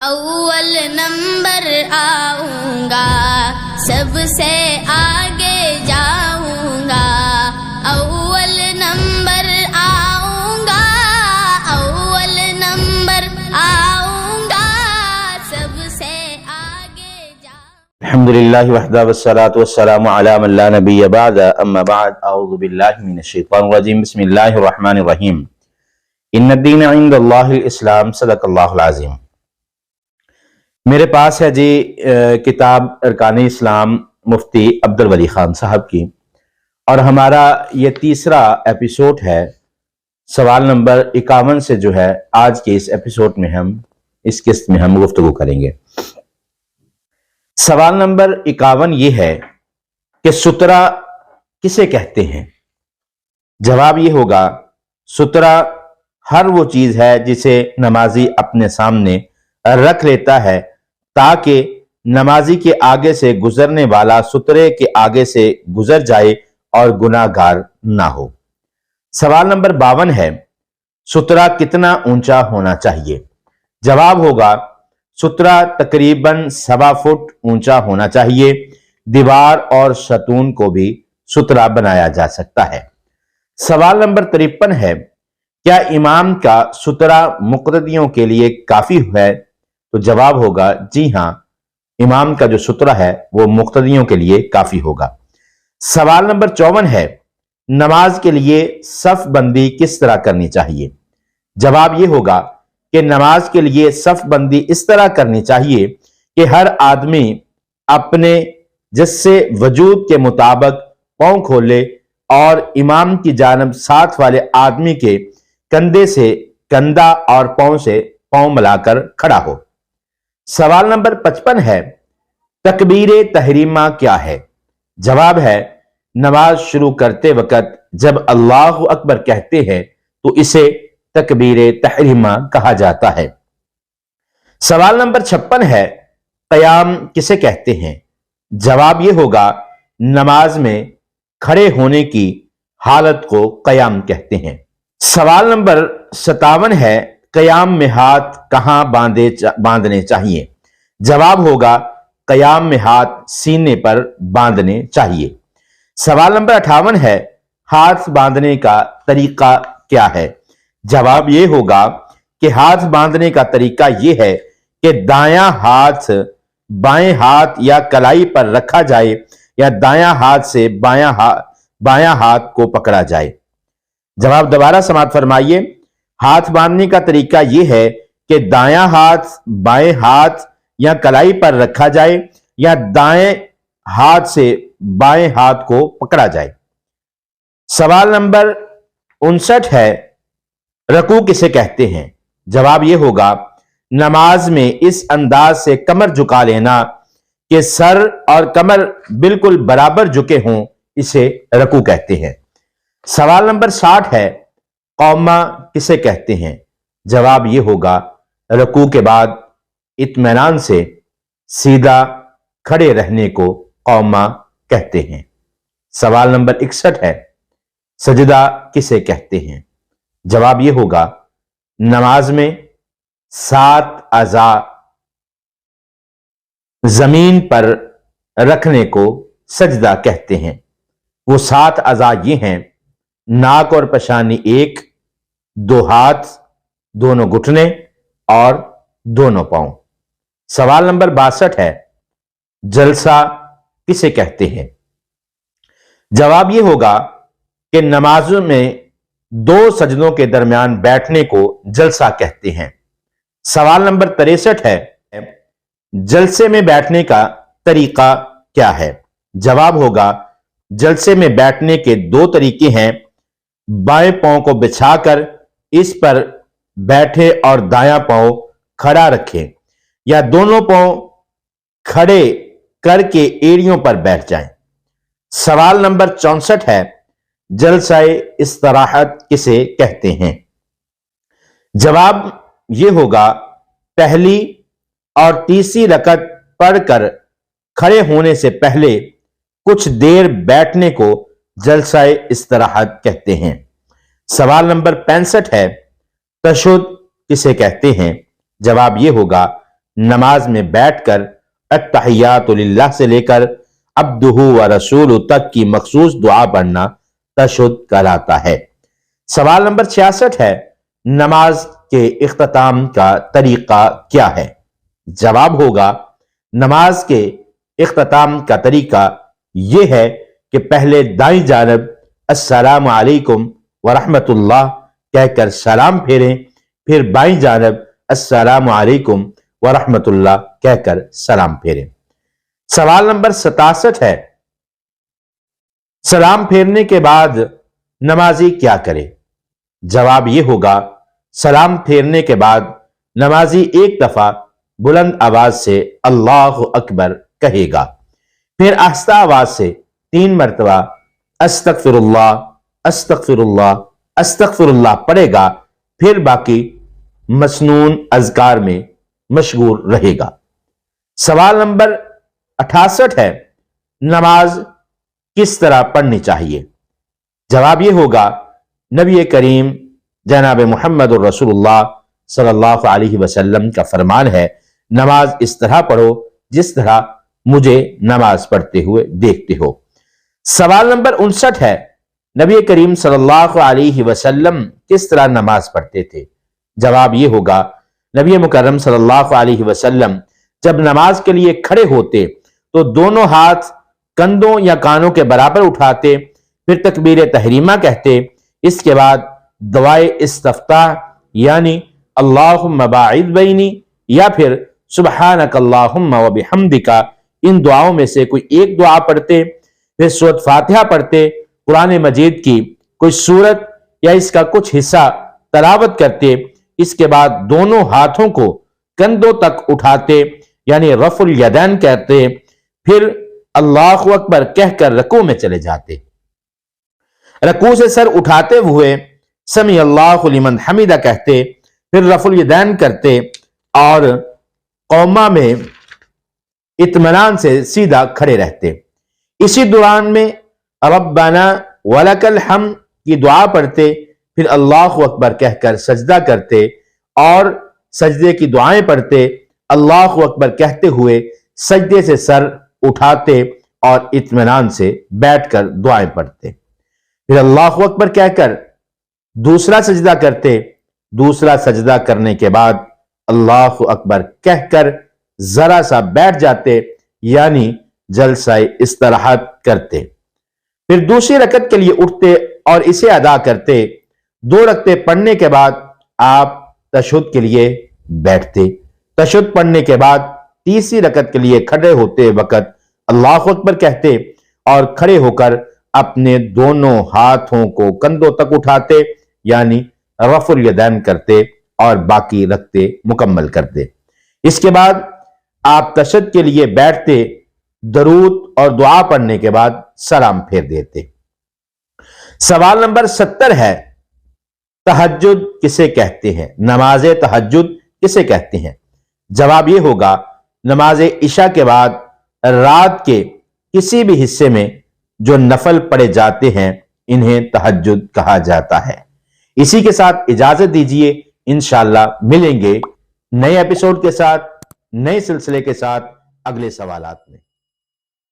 اول نمبر آؤں گا، سب سے آگے جاؤں گا، اول نمبر آؤں گا، اول نمبر آؤں گا، سب سے آگے جاؤں گا۔ الحمدللہ وحدہ والصلاة والسلام علی من لا نبی بعد، اما بعد، اعوذ باللہ من الشیطان الرجیم، بسم اللہ الرحمن الرحیم۔ ان الدین عند اللہ الاسلام، صدق اللہ العظیم۔ میرے پاس ہے کتاب ارکان اسلام مفتی عبدالولی خان صاحب کی، اور ہمارا یہ تیسرا ایپیسوڈ ہے۔ سوال نمبر 51 سے جو ہے آج کے اس ایپیسوڈ میں اس قسط میں ہم گفتگو کریں گے۔ سوال نمبر 51 یہ ہے کہ سترہ کسے کہتے ہیں؟ جواب یہ ہوگا، سترہ ہر وہ چیز ہے جسے نمازی اپنے سامنے رکھ لیتا ہے تاکہ نمازی کے آگے سے گزرنے والا سترے کے آگے سے گزر جائے اور گناہ گار نہ ہو۔ سوال نمبر 52 ہے، سترہ کتنا اونچا ہونا چاہیے؟ جواب ہوگا، سترہ تقریباً 1.25 فٹ اونچا ہونا چاہیے۔ دیوار اور ستون کو بھی سترہ بنایا جا سکتا ہے۔ سوال نمبر 53 ہے، کیا امام کا سترہ مقتدیوں کے لیے کافی ہے؟ تو جواب ہوگا، جی ہاں، امام کا جو سترہ ہے وہ مقتدیوں کے لیے کافی ہوگا۔ سوال نمبر 54 ہے، نماز کے لیے صف بندی کس طرح کرنی چاہیے؟ جواب یہ ہوگا کہ نماز کے لیے صف بندی اس طرح کرنی چاہیے کہ ہر آدمی اپنے جسے وجود کے مطابق پاؤں کھولے اور امام کی جانب ساتھ والے آدمی کے کندھے سے کندھا اور پاؤں سے پاؤں ملا کر کھڑا ہو۔ سوال نمبر 55 ہے، تکبیر تحریمہ کیا ہے؟ جواب ہے، نماز شروع کرتے وقت جب اللہ اکبر کہتے ہیں تو اسے تکبیر تحریمہ کہا جاتا ہے۔ سوال نمبر 56 ہے، قیام کسے کہتے ہیں؟ جواب یہ ہوگا، نماز میں کھڑے ہونے کی حالت کو قیام کہتے ہیں۔ سوال نمبر 57 ہے، قیام میں ہاتھ کہاں باندھنے چاہیے؟ جواب ہوگا، قیام میں ہاتھ سینے پر باندھنے چاہیے۔ سوال نمبر 58 ہے، ہاتھ باندھنے کا طریقہ کیا ہے؟ جواب یہ ہوگا کہ ہاتھ باندھنے کا طریقہ یہ ہے کہ دایاں ہاتھ بائیں ہاتھ یا کلائی پر رکھا جائے یا دایاں ہاتھ سے بایاں ہاتھ کو پکڑا جائے۔ جواب دوبارہ سماعت فرمائیے، ہاتھ باندھنے کا طریقہ یہ ہے کہ دایاں ہاتھ بائیں ہاتھ یا کلائی پر رکھا جائے یا دائیں ہاتھ سے بائیں ہاتھ کو پکڑا جائے۔ سوال نمبر 59 ہے، رکوع کسے کہتے ہیں؟ جواب یہ ہوگا، نماز میں اس انداز سے کمر جھکا لینا کہ سر اور کمر بالکل برابر جھکے ہوں، اسے رکوع کہتے ہیں۔ سوال نمبر 60 ہے، قومہ کسے کہتے ہیں؟ جواب یہ ہوگا، رکوع کے بعد اطمینان سے سیدھا کھڑے رہنے کو قومہ کہتے ہیں۔ سوال نمبر 61 ہے، سجدہ کسے کہتے ہیں؟ جواب یہ ہوگا، نماز میں 7 اعضاء زمین پر رکھنے کو سجدہ کہتے ہیں۔ وہ 7 اعضاء یہ ہیں، ناک اور پیشانی 1، 2 ہاتھ، دونوں گھٹنے اور دونوں پاؤں۔ سوال نمبر 62 ہے، جلسہ کسے کہتے ہیں؟ جواب یہ ہوگا کہ نمازوں میں 2 سجدوں کے درمیان بیٹھنے کو جلسہ کہتے ہیں۔ سوال نمبر 63 ہے، جلسے میں بیٹھنے کا طریقہ کیا ہے؟ جواب ہوگا، جلسے میں بیٹھنے کے 2 طریقے ہیں، بائیں پاؤں کو بچھا کر اس پر بیٹھے اور دایاں پاؤں کھڑا رکھیں یا دونوں پاؤں کھڑے کر کے ایڑیوں پر بیٹھ جائیں۔ سوال نمبر 64 ہے، جلسہ استراحت کسے کہتے ہیں؟ جواب یہ ہوگا، پہلی اور تیسری رکعت پڑھ کر کھڑے ہونے سے پہلے کچھ دیر بیٹھنے کو جلسہ استراحت کہتے ہیں۔ سوال نمبر 65 ہے، تشہد کسے کہتے ہیں؟ جواب یہ ہوگا، نماز میں بیٹھ کر التحیات للہ سے لے کر عبدہ و رسول تک کی مخصوص دعا پڑھنا تشہد کہلاتا ہے۔ سوال نمبر 66 ہے، نماز کے اختتام کا طریقہ کیا ہے؟ جواب ہوگا، نماز کے اختتام کا طریقہ یہ ہے کہ پہلے دائیں جانب السلام علیکم ورحمۃ اللہ کہہ کر سلام پھیریں، پھر بائیں جانب السلام علیکم ورحمۃ اللہ کہہ کر سلام پھیریں۔ سوال نمبر 67 ہے، سلام پھیرنے کے بعد نمازی کیا کرے؟ جواب یہ ہوگا، سلام پھیرنے کے بعد نمازی ایک دفعہ بلند آواز سے اللہ اکبر کہے گا، پھر آہستہ آواز سے 3 مرتبہ استغفر اللہ استغفر اللہ استغفر اللہ پڑھے گا، پھر باقی مسنون اذکار میں مشغول رہے گا۔ سوال نمبر 68 ہے، نماز کس طرح پڑھنی چاہیے؟ جواب یہ ہوگا، نبی کریم جناب محمد الرسول اللہ صلی اللہ علیہ وسلم کا فرمان ہے، نماز اس طرح پڑھو جس طرح مجھے نماز پڑھتے ہوئے دیکھتے ہو۔ سوال نمبر 59 ہے، نبی کریم صلی اللہ علیہ وسلم کس طرح نماز پڑھتے تھے؟ جواب یہ ہوگا، نبی مکرم صلی اللہ علیہ وسلم جب نماز کے لیے کھڑے ہوتے تو دونوں ہاتھ کندھوں یا کانوں کے برابر اٹھاتے، پھر تکبیر تحریمہ کہتے، اس کے بعد دعائے استفتاح یعنی اللہم باعد بینی یا پھر سبحانک اللہم و بحمدک، ان دعاؤں میں سے کوئی ایک دعا پڑھتے، پھر سورۃ فاتحہ پڑھتے، قرآن مجید کی کوئی سورت یا اس کا کچھ حصہ تلاوت کرتے، اس کے بعد دونوں ہاتھوں کو کندھوں تک اٹھاتے یعنی رفع الیدین کہتے، پھر اللہ اکبر کہہ کر رکوع میں چلے جاتے، رکوع سے سر اٹھاتے ہوئے سمی اللہ لمن حمدہ کہتے، پھر رفع الیدین کرتے اور قوما میں اطمینان سے سیدھا کھڑے رہتے۔ اسی دوران میں ربنا ولک الحمد کی دعا پڑھتے، پھر اللہ اکبر کہہ کر سجدہ کرتے اور سجدے کی دعائیں پڑھتے، اللہ اکبر کہتے ہوئے سجدے سے سر اٹھاتے اور اطمینان سے بیٹھ کر دعائیں پڑھتے، پھر اللہ اکبر کہہ کر دوسرا سجدہ کرتے، دوسرا سجدہ کرنے کے بعد اللہ اکبر کہہ کر ذرا سا بیٹھ جاتے یعنی جلسہ استراحت کرتے، پھر دوسری رکعت کے لیے اٹھتے اور اسے ادا کرتے۔ 2 رکعتیں پڑھنے کے بعد آپ تشہد کے لیے بیٹھتے، تشہد پڑھنے کے بعد تیسری رکعت کے لیے کھڑے ہوتے وقت اللہ اکبر کہتے اور کھڑے ہو کر اپنے دونوں ہاتھوں کو کندھوں تک اٹھاتے یعنی رفع الیدین کرتے اور باقی رکعتیں مکمل کرتے۔ اس کے بعد آپ تشہد کے لیے بیٹھتے، درود اور دعا پڑھنے کے بعد سلام پھیر دیتے۔ سوال نمبر 70 ہے، تہجد کسے کہتے ہیں؟ نماز تہجد کسے کہتے ہیں؟ جواب یہ ہوگا، نماز عشاء کے بعد رات کے کسی بھی حصے میں جو نفل پڑھے جاتے ہیں انہیں تہجد کہا جاتا ہے۔ اسی کے ساتھ اجازت دیجیے، انشاءاللہ ملیں گے نئے ایپیسوڈ کے ساتھ، نئے سلسلے کے ساتھ اگلے سوالات میں۔